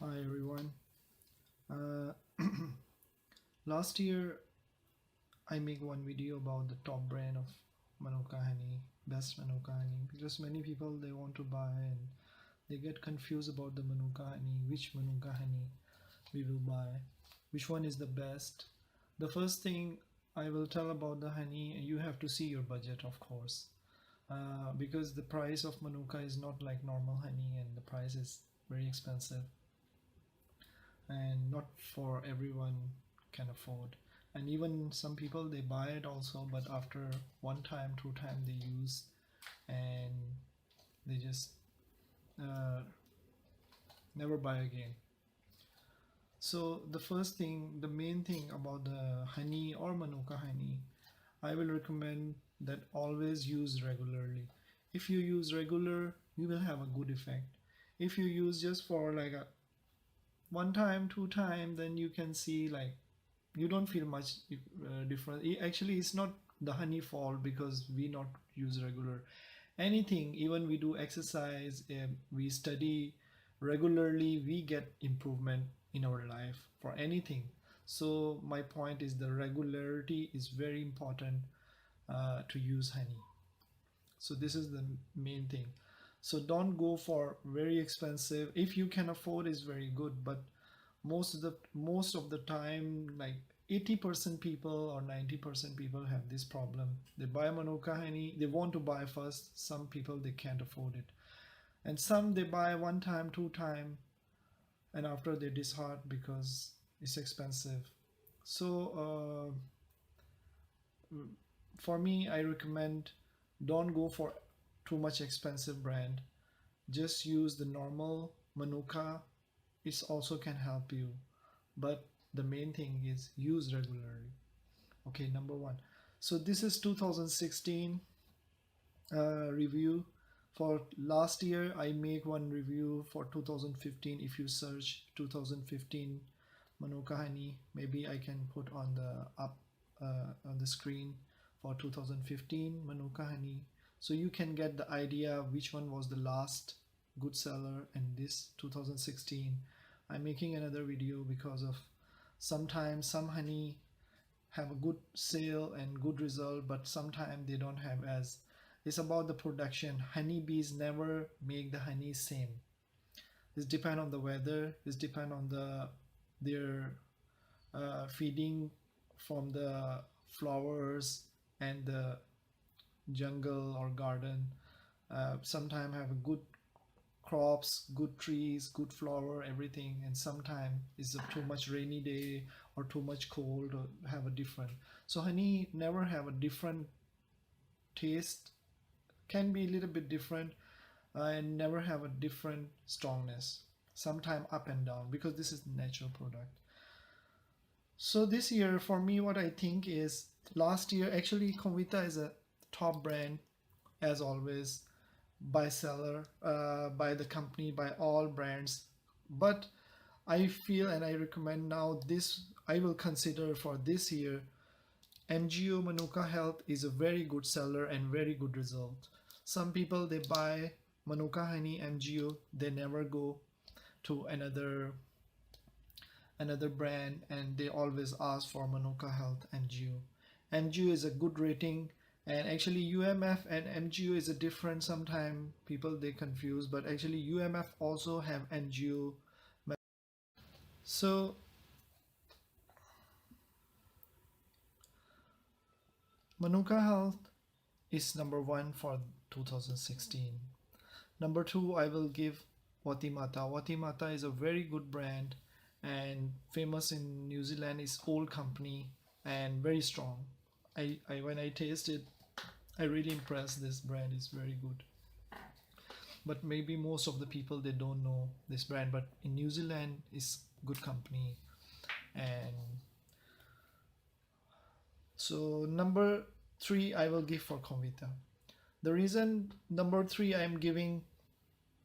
Hi everyone. Uh, Last year I make one video about the top brand of Manuka honey, best Manuka honey, because many people they want to buy and they get confused about the Manuka honey, which Manuka honey we will buy, which one is the best. The first thing I will tell about the honey, you have to see your budget, of course, because the price of Manuka is not like normal honey, and the price is very expensive and not for everyone can afford. And even some people they buy it also, but after one time two time they use, and they just uh, never buy again. So the first thing, the main thing about the honey or Manuka honey, I will recommend that always use regularly. If you use regular, you will have a good effect. If you use just for like a one time two time, then you can see like you don't feel much difference. Actually, it's not the honey fault because we not use regular anything. Even we do exercise, we study regularly, we get improvement in our life for anything. So my point is the regularity is very important to use honey. So this is the main thing. So don't go for very expensive. If you can afford, is very good, but most of the time, like 80% people or 90% people have this problem. They buy Manuka honey, they want to buy first. Some people they can't afford it, and some they buy one time two time, and after they disheart because it's expensive. So for me, I recommend don't go for too much expensive brand. Just use the normal Manuka. It also can help you, but the main thing is use regularly. Okay, number one. So this is 2016 review. For last year I make one review for 2015. If you search 2015 Manuka honey, maybe I can put on the up on the screen for 2015 Manuka honey, so you can get the idea which one was the last good seller. And this 2016 I'm making another video because of sometimes some honey have a good sale and good result, but sometimes they don't have. As it's about the production, honeybees never make the honey same. It depend on the weather, it depend on their feeding from the flowers and the jungle or garden. Sometimes have a good crops, good trees, good flower, everything, and sometimes it's a too much rainy day or too much cold or have a different. So honey never have a different taste, can be a little bit different, and never have a different strongness. Sometime up and down because this is natural product. So this year for me, what I think is last year actually Comvita is a top brand as always, by seller, by the company, by all brands. But I feel and I recommend now this, I will consider for this year. MGO Manuka Health is a very good seller and very good result. Some people they buy Manuka honey MGO, they never go to another brand, and they always ask for Manuka Health MGO. MGO is a good rating, and actually UMF and MGO is a different. Sometimes people they confuse, but actually UMF also have MGO. So Manuka Health is number one for 2016. Number two, I will give Watimata. Watimata is a very good brand and famous in New Zealand. It's old company and very strong. I when I taste it, I really impressed. This brand is very good. But maybe most of the people they don't know this brand. But in New Zealand, it's good company. And so number three, I will give for Comvita. The reason number three I am giving,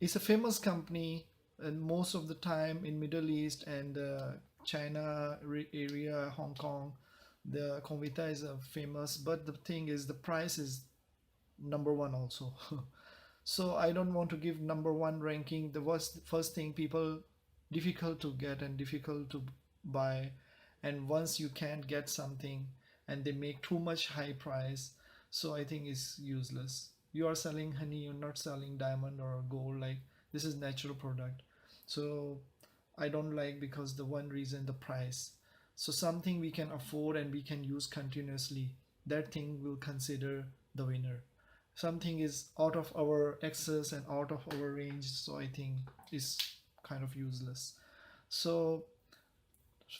it's a famous company, and most of the time in Middle East and China area, Hong Kong, the Comvita is famous. But the thing is, the price is number one also. So I don't want to give number one ranking. The first thing people difficult to get and difficult to buy. And once you can't get something and they make too much high price, so I think it's useless. You are selling honey, you're not selling diamond or gold. Like, this is natural product. So I don't like, because the one reason, the price. So something we can afford and we can use continuously, that thing will consider the winner. Something is out of our access and out of our range, so I think is kind of useless. So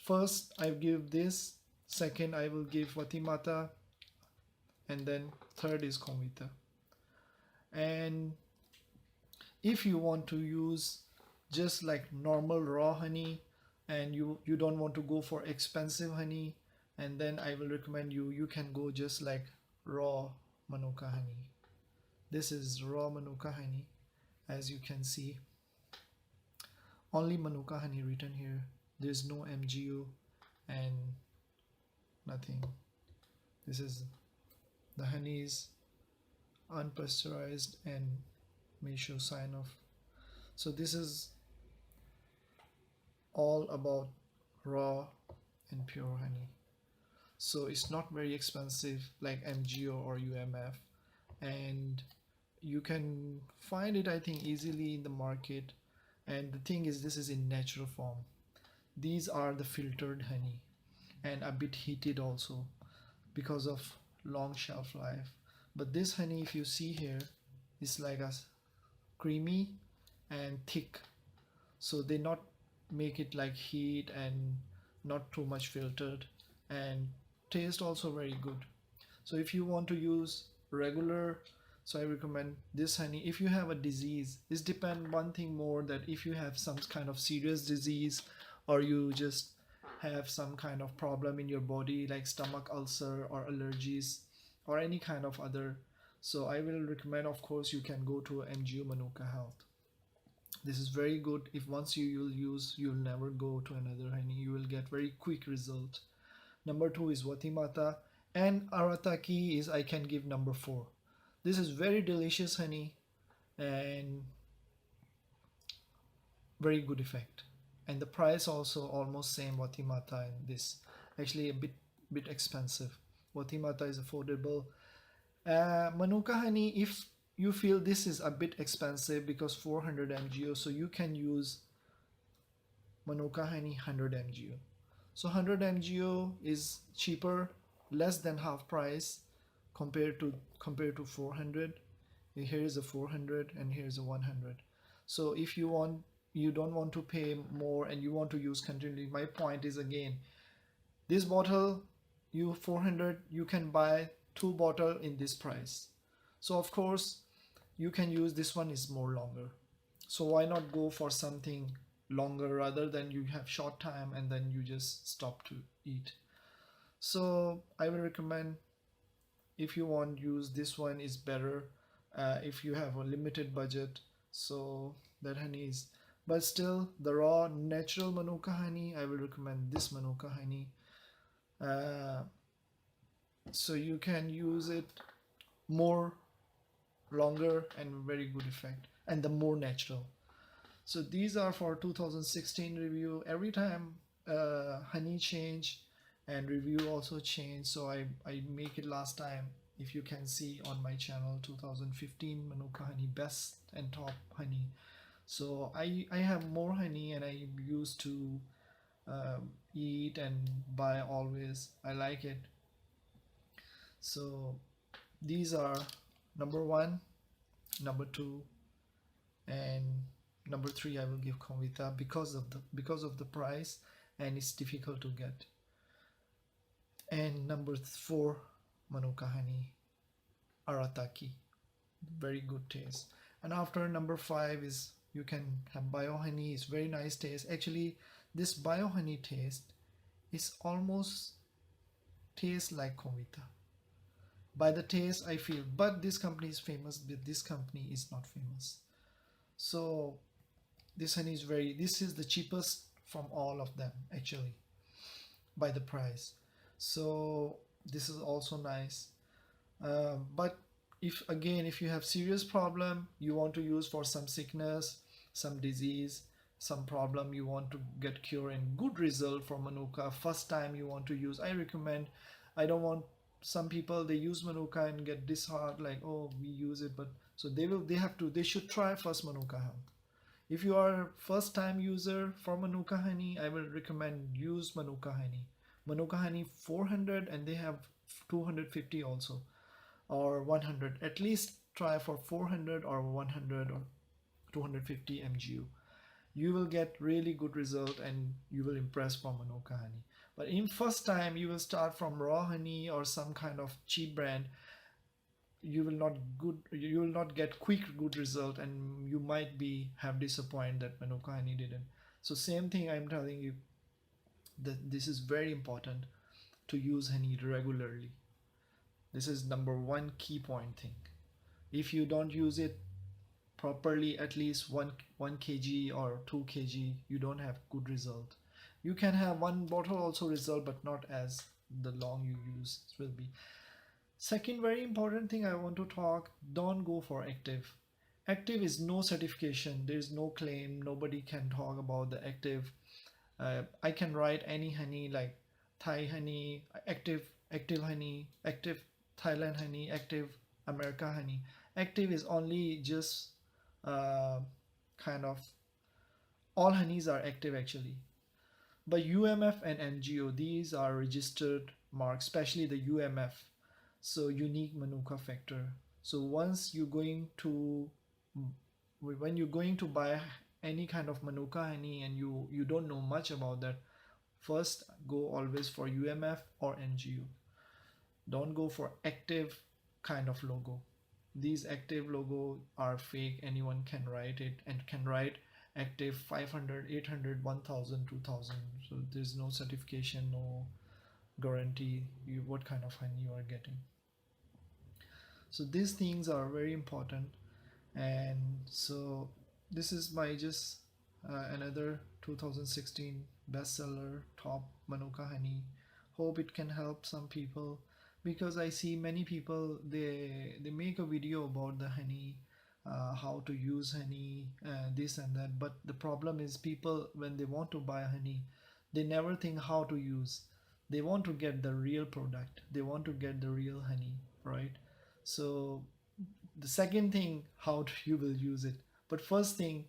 first I give this, second I will give Vatimata, and then third is Komita. And if you want to use just like normal raw honey, and you don't want to go for expensive honey, and then I will recommend you can go just like raw Manuka honey. This is raw Manuka honey, as you can see. Only Manuka honey written here. There's no MGO and nothing. This is the honey is unpasteurized and may show sign of. So this is all about raw and pure honey. So it's not very expensive like MGO or UMF, and you can find it, I think, easily in the market. And the thing is, this is in natural form. These are the filtered honey and a bit heated also because of long shelf life. But this honey, if you see here, is like a creamy and thick. So they not make it like heat and not too much filtered, and taste also very good. So if you want to use regular, so I recommend this honey. If you have a disease, this depend one thing more, that if you have some kind of serious disease, or you just have some kind of problem in your body like stomach ulcer or allergies or any kind of other, so I will recommend, of course, you can go to NGO Manuka Health. This is very good. If once you will use, you'll never go to another honey, you will get very quick result. Number 2 is Watimata, and Arataki is, I can give number 4. This is very delicious honey and very good effect, and the price also almost same Watimata and this, actually a bit expensive. Watimata is affordable. Manuka honey, if you feel this is a bit expensive because 400 mgo, so you can use Manuka honey 100 mgo. So 100 mgo is cheaper, less than half price compared to 400. Here is a 400 and here is a 100. So if you don't want to pay more and you want to use continually, my point is, again, this bottle, you 400, you can buy 2 bottle in this price. So of course you can use this one, is more longer. So why not go for something longer rather than you have short time and then you just stop to eat. So I will recommend, if you want, use this one, is better if you have a limited budget. So that honey is, but still the raw natural Manuka honey, I will recommend this Manuka honey. So you can use it more longer and very good effect, and the more natural. So these are for 2016 review. Every time honey change and review also change, so I make it last time, if you can see on my channel, 2015 Manuka honey, best and top honey. So I have more honey and I used to eat and buy always. I like it. So these are number 1, number 2, and number 3 I will give Komita because of the price and it's difficult to get. And number 4, Manuka honey, Arataki, very good taste. And after number 5 is, you can have bio honey. It's very nice taste. Actually, this bio honey taste is almost tastes like Komita. By the taste I feel, but this company is famous, but this company is not famous. So this honey is this is the cheapest from all of them actually by the price. So this is also nice. But if you have serious problem, you want to use for some sickness, some disease, some problem you want to get cure and good result for Manuka, first time you want to use, I recommend. I don't want, some people they use Manuka and get disheartened like, oh, we use it, but so they should try first Manuka honey. If you are a first time user for Manuka honey, I will recommend use Manuka honey. Manuka honey 400, and they have 250 also, or 100. At least try for 400 or 100 or 250 mgu. You will get really good result and you will impress from Manuka honey. But in first time you will start from raw honey or some kind of cheap brand, you will not get quick good result, and you might be have disappointed that Manuka honey didn't. So same thing I'm telling you, that this is very important to use honey regularly. This is number one key point thing. If you don't use it properly, at least 1 kg or 2 kg, you don't have good result. You can have one bottle also result, but not as the long you use will be. Second very important thing I want to talk, don't go for active. Active is no certification, there is no claim, nobody can talk about the active. I can write any honey like Thai honey, active honey, active Thailand honey, active America honey. Active is only just uh, kind of, all honeys are active actually. But UMF and NGO, these are registered marks, especially the UMF, so unique Manuka factor. So once you're going to, when you're going to buy any kind of Manuka honey and you don't know much about that, first go always for UMF or NGO. Don't go for active kind of logo. These active logo are fake, anyone can write it and can write active 500, 800, 1000, 2000. So there's no certification, no guarantee you what kind of honey you are getting. So these things are very important. And so this is my just another 2016 bestseller, top Manuka honey. Hope it can help some people, because I see many people, they make a video about the honey, how to use honey, this and that. But the problem is, people when they want to buy honey, they never think how to use. They want to get the real product, they want to get the real honey, right? So the second thing, how you will use it. But first thing,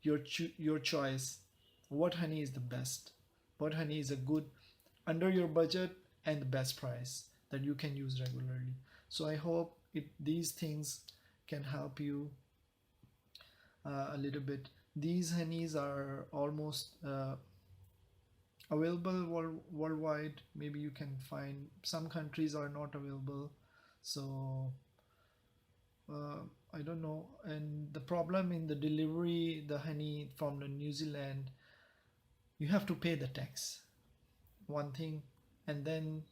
your choice, what honey is the best, what honey is a good under your budget and the best price that you can use regularly. So I hope these things can help you a little bit. These honeys are almost available worldwide. Maybe you can find some countries are not available, so uh, I don't know. And the problem in the delivery, the honey from the New Zealand, you have to pay the tax, one thing, and then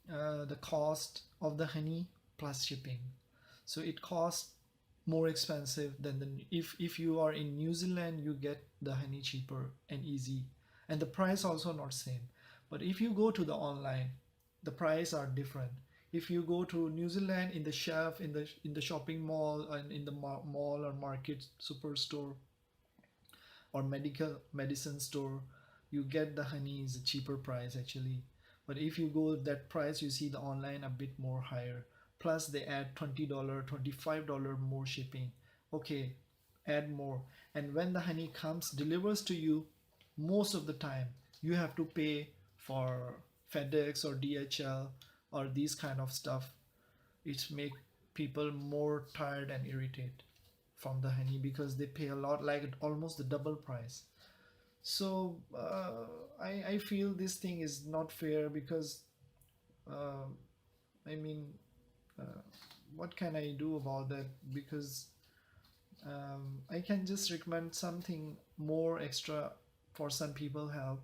the cost of the honey plus shipping. So it costs more expensive than the, if you are in New Zealand, you get the honey cheaper and easy, and the price also not same. But if you go to the online, the price are different. If you go to New Zealand, in the shelf, in the shopping mall and in the mall or market superstore or medical medicine store, you get the honey is a cheaper price actually. But if you go that price, you see the online a bit more higher, plus they add $20, $25 more shipping. Okay, add more. And when the honey comes delivers to you, most of the time you have to pay for FedEx or DHL or these kind of stuff. It's make people more tired and irritated from the honey, because they pay a lot, like almost the double price. So I feel this thing is not fair, because uh, I mean, uh, what can I do about that? Because I can just recommend something more extra for some people help.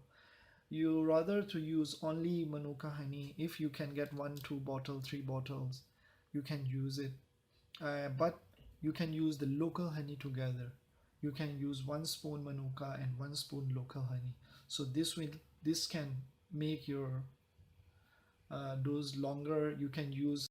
You rather to use only Manuka honey. If you can get 1 2 bottle 3 bottles, you can use it. But you can use the local honey together. You can use 1 spoon Manuka and 1 spoon local honey. So this can make your dose longer. You can use